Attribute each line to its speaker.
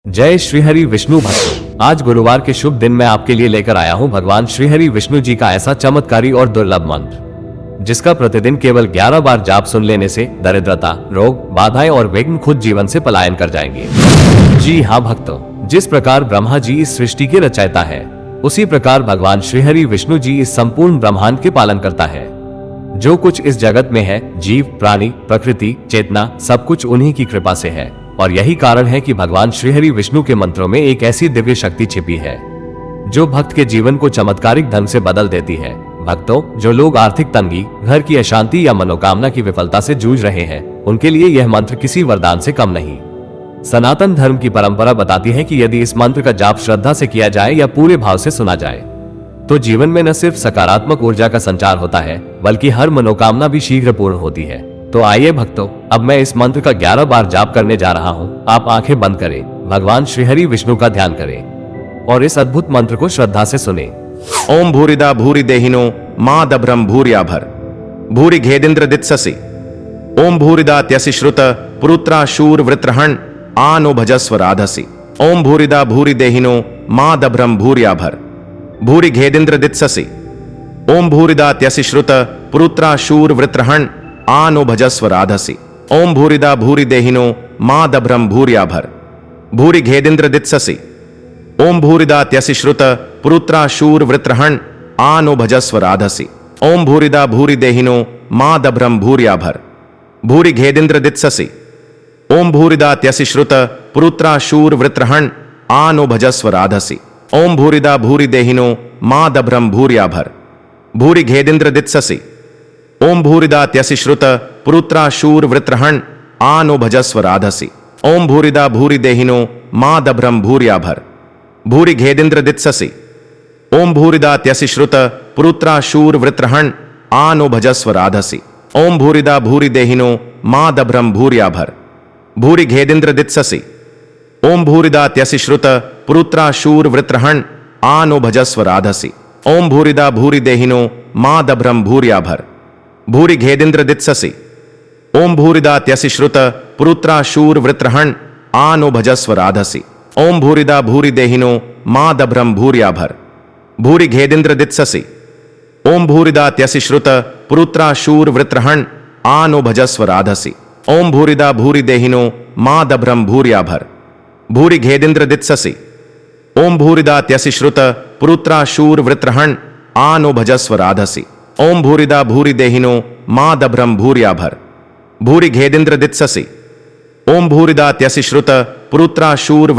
Speaker 1: जय श्रीहरि विष्णु भक्तों, आज गुरुवार के शुभ दिन में आपके लिए लेकर आया हूं भगवान श्रीहरि विष्णु जी का ऐसा चमत्कारी और दुर्लभ मंत्र जिसका प्रतिदिन केवल 11 बार जाप सुन लेने से दरिद्रता, रोग, बाधाएं और विघ्न खुद जीवन से पलायन कर जाएंगे। जी हाँ भक्तों, जिस प्रकार ब्रह्मा जी इस सृष्टि के रचयिता है, उसी प्रकार भगवान श्रीहरि विष्णु जी इस संपूर्ण ब्रह्मांड के पालन करता है। जो कुछ इस जगत में है, जीव, प्राणी, प्रकृति, चेतना, सब कुछ उन्हीं की कृपा से है। और यही कारण है कि भगवान श्रीहरि विष्णु के मंत्रों में एक ऐसी दिव्य शक्ति छिपी है जो भक्त के जीवन को चमत्कारिक ढंग से बदल देती है। भक्तों, जो लोग आर्थिक तंगी, घर की अशांति या मनोकामना की विफलता से जूझ रहे हैं, उनके लिए यह मंत्र किसी वरदान से कम नहीं। सनातन धर्म की परंपरा बताती है कि यदि इस मंत्र का जाप श्रद्धा से किया जाए या पूरे भाव से सुना जाए तो जीवन में न सिर्फ सकारात्मक ऊर्जा का संचार होता है, बल्कि हर मनोकामना भी शीघ्र पूर्ण होती है। तो आइए भक्तों, अब मैं इस मंत्र का 11 बार जाप करने जा रहा हूँ। आप आंखें बंद करें, भगवान श्रीहरि विष्णु का ध्यान करें और इस अद्भुत मंत्र को श्रद्धा से सुने।
Speaker 2: ओम भूरिदा भूरि देहिनो मां दभ्रम भूर्याभर भूरि घेदिंद्र दित्ससि ओम भूरिदा त्यसि श्रुत पुरुत्रा शूर वृत्रहण आनो भजस्व राधसि ओम भूरिदा भूरि देहिनो मां दभ्रम भूर्याभर भूरि घेदिंद्र दित्ससि ओम भूरिदा त्यसि श्रुत पुरुत्रा शूर वृत्रहण आनो भजस्व राधसि ओम भूरिदा भूरि देहिनो मां दभ्रम भूर्याभर भूरि घेदिंद्र दित्ससि ओम भूरिदा त्यसि श्रुत पुरुत्रा शूर वृत्रहण आनो भजस्व राधसि ओम भूरिदा भूरि देहिनो मां दभ्रम भूर्याभर भूरि घेदिंद्र दित्ससि ओम भूरिदा त्यसि श्रुत पुरुत्रा शूर वृत्रहण आनो भजस्व राधसि ओम भूरिदा भूरि देहिनो मां दभ्रम भूर्याभर भूरि घेदिंद्र दित्ससि ओम भूरिदा त्यसि श्रुत पुरुत्रा शूर वृत्रहण आनो भजस्व राधसि ओम भूरिदा भूरि देहिनो मां दभ्रम भूर्याभर भूरि घेदिंद्र दित्ससि ओम भूरिदा त्यसि श्रुत पुरुत्रा शूर वृत्रहण आनो भजस्व राधसि ओम भूरिदा भूरि देहिनो मां दभ्रम भूर्याभर भूरि घेदिंद्र दित्ससि ओम भूरिदा त्यसि श्रुत पुरुत्रा शूर वृत्रहण आनो भजस्व राधसि ओम भूरिदा भूरि देहिनो मां दभ्रम भूर्याभर भूरि घेदिंद्र दित्ससि ओम भूरिदा त्यसि श्रुत पुरुत्रा शूर वृत्रहण आनो भजस्व राधसि ओम भूरिदा भूरि देहिनो मां दभ्रम भूर्याभर भूरि घेदिंद्र दित्ससि ओम भूरिदा त्यसि श्रुत पुरुत्रा शूर वृत्रहण आनो भजस्व राधसि ओम भूरिदा भूरि देहिनो मां दभ्रम भूर्याभर भूरि घेदिंद्र दित्ससि ओम भूरिदा त्यसि श्रुत पुरुत्रा शूर वृत्रहण आनो भजस्व राधसि ओम भूरिदा भूरि देहिनो मां दभ्रम भूर्याभर भूरि घेदिंद्र दित्ससि ओम भूरिदा त्यसि श्रुत पुरुत्रा शूर